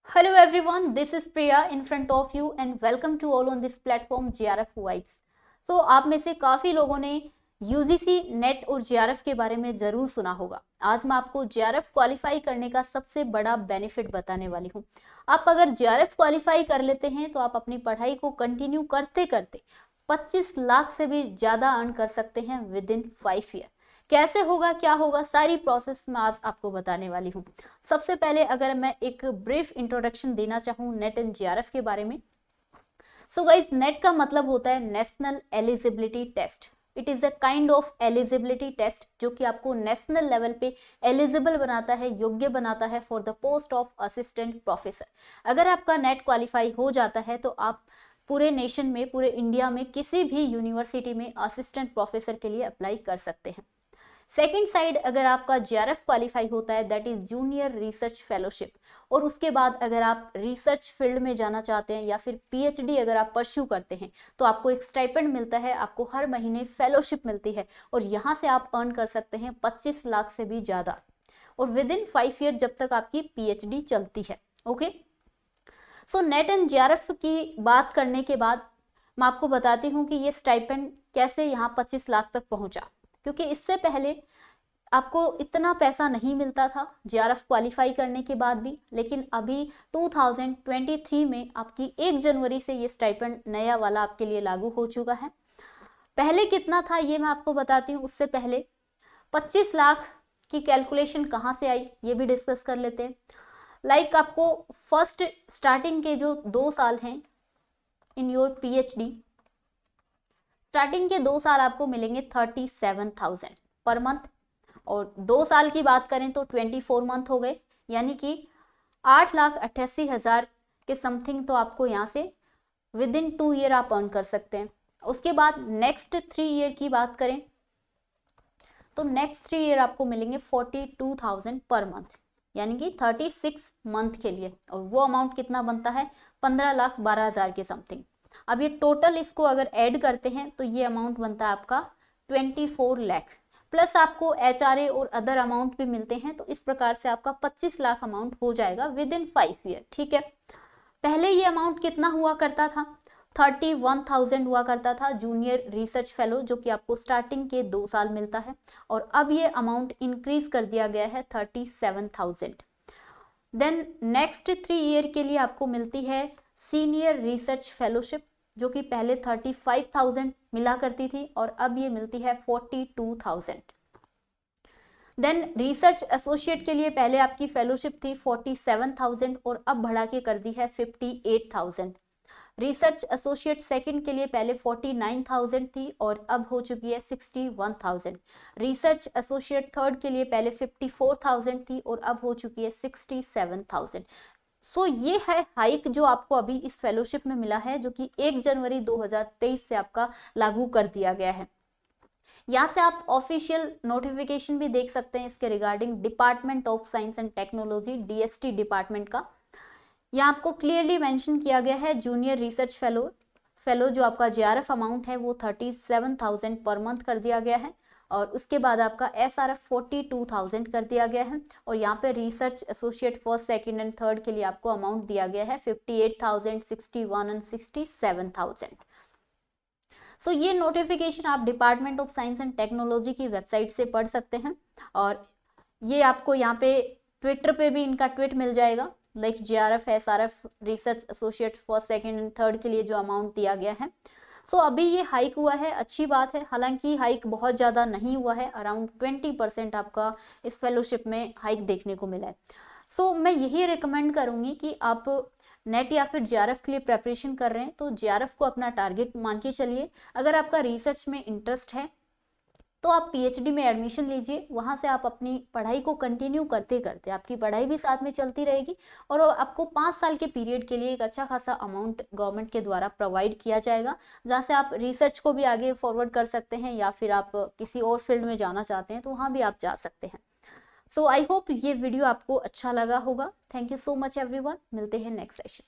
Hello everyone, this is Priya in front of you and welcome to all on this platform JRF Vibes. So आप में से काफ़ी लोगों ने UGC net और JRF के बारे में ज़रूर सुना होगा। आज मैं आपको JRF क्वालिफाई करने का सबसे बड़ा बेनिफिट बताने वाली हूँ। आप अगर JRF क्वालिफाई कर लेते हैं तो आप अपनी पढ़ाई को कंटिन्यू करते करते 25 लाख से भी ज़्यादा अर्न कर सकते हैं विद इन 5 ईयर। कैसे होगा, क्या होगा, सारी प्रोसेस मैं आज आपको बताने वाली हूँ। सबसे पहले अगर मैं एक ब्रीफ इंट्रोडक्शन देना चाहूँ नेट एंड JRF के बारे में। सो गाइस, नेट का मतलब होता है national eligibility test. It is a kind of eligibility test जो कि आपको नेशनल लेवल पे एलिजिबल बनाता है, योग्य बनाता है for the post of assistant professor. अगर आपका नेट क्वालिफाई हो जाता है तो आप पूरे नेशन में, पूरे इंडिया में किसी भी यूनिवर्सिटी में असिस्टेंट प्रोफेसर के लिए अप्लाई कर सकते हैं। सेकेंड साइड, अगर आपका JRF क्वालिफाई होता है that is junior research fellowship, और उसके बाद अगर आप रिसर्च फील्ड में जाना चाहते हैं या फिर PhD अगर आप परस्यू करते हैं तो आपको एक स्टाइपेंड मिलता है, आपको हर महीने फेलोशिप मिलती है और यहाँ से आप अर्न कर सकते हैं 25 लाख से भी ज़्यादा, और विद इन 5 ईयर जब तक आपकी PhD चलती है। Okay, so net and JRF की बात करने के बाद मैं आपको बताती हूँ कि ये स्टाइपेंड कैसे यहाँ 25 लाख तक पहुँचा, क्योंकि इससे पहले आपको इतना पैसा नहीं मिलता था JRF क्वालिफाई करने के बाद भी। लेकिन अभी 2023 में आपकी 1 जनवरी से ये स्टाइपेंड नया वाला आपके लिए लागू हो चुका है। पहले कितना था ये मैं आपको बताती हूँ। उससे पहले 25 लाख की कैलकुलेशन कहाँ से आई ये भी डिस्कस कर लेते हैं। लाइक आपको फर्स्ट स्टार्टिंग के जो 2 साल हैं इन योर PhD, स्टार्टिंग के 2 साल आपको मिलेंगे 37,000 पर मंथ, और 2 साल की बात करें तो 24 मंथ हो गए, यानी कि 8,88,000 के समथिंग तो आपको यहाँ से विद इन 2 ईयर आप अर्न कर सकते हैं। उसके बाद नेक्स्ट 3 ईयर की बात करें तो नेक्स्ट 3 ईयर आपको मिलेंगे 42,000 पर मंथ, यानी कि 36 मंथ के लिए, और वो अमाउंट कितना बनता है 15,12,000 के समथिंग। अब ये टोटल इसको अगर ऐड करते हैं तो ये अमाउंट बनता है आपका 24 लाख, प्लस आपको HRA और अदर अमाउंट भी मिलते हैं, तो इस प्रकार से आपका 25 लाख अमाउंट हो जाएगा विद इन 5 ईयर। ठीक है, पहले ये अमाउंट कितना हुआ करता था, 31,000 हुआ करता था जूनियर रिसर्च फेलो, जो कि आपको स्टार्टिंग के 2 साल मिलता है, और अब ये अमाउंट इंक्रीज कर दिया गया है 37,000। देन नेक्स्ट 3 ईयर के लिए आपको मिलती है सीनियर रिसर्च फेलोशिप, जो कि पहले 35,000 मिला करती थी और अब ये मिलती है 42,000। देन रिसर्च एसोसिएट के लिए पहले आपकी फेलोशिप थी 47,000 और अब बढ़ा के कर दी है 58,000। रिसर्च एसोसिएट सेकंड के लिए पहले 49,000 थी और अब हो चुकी है 61,000। रिसर्च एसोसिएट थर्ड के लिए पहले 54,000 थी और अब हो चुकी है 67,000। सो ये है हाइक जो आपको अभी इस फेलोशिप में मिला है, जो कि 1 जनवरी 2023 से आपका लागू कर दिया गया है। यहाँ से आप ऑफिशियल नोटिफिकेशन भी देख सकते हैं इसके regarding department of science and technology, DST department का। यहाँ आपको क्लियरली मेंशन किया गया है जूनियर रिसर्च फेलो जो आपका JRF अमाउंट है वो 37,000 पर मंथ कर दिया गया है, और उसके बाद आपका SRF 42,000 कर दिया गया है, और यहाँ पे research associate first, second and third के लिए आपको अमाउंट दिया गया है 58,000, 61 एंड 67,000। सो ये नोटिफिकेशन आप department of science and technology की वेबसाइट से पढ़ सकते हैं, और ये आपको यहाँ पे ट्विटर पे भी इनका ट्वीट मिल जाएगा, like JRF SRF research associate first, second and third के लिए जो अमाउंट दिया गया है। सो अभी ये हाइक हुआ है, अच्छी बात है। हालांकि हाइक बहुत ज़्यादा नहीं हुआ है, अराउंड 20% आपका इस फेलोशिप में हाइक देखने को मिला है। सो मैं यही रिकमेंड करूँगी कि आप नेट या फिर JRF के लिए प्रेपरेशन कर रहे हैं तो JRF को अपना टारगेट मान के चलिए। अगर आपका रिसर्च में इंटरेस्ट है तो आप PhD में एडमिशन लीजिए, वहाँ से आप अपनी पढ़ाई को कंटिन्यू करते करते आपकी पढ़ाई भी साथ में चलती रहेगी, और आपको 5 साल के पीरियड के लिए एक अच्छा खासा अमाउंट गवर्नमेंट के द्वारा प्रोवाइड किया जाएगा, जहाँ से आप रिसर्च को भी आगे फॉरवर्ड कर सकते हैं, या फिर आप किसी और फील्ड में जाना चाहते हैं तो वहाँ भी आप जा सकते हैं। सो आई होप ये वीडियो आपको अच्छा लगा होगा। Thank you so much everyone, मिलते हैं नेक्स्ट सेशन।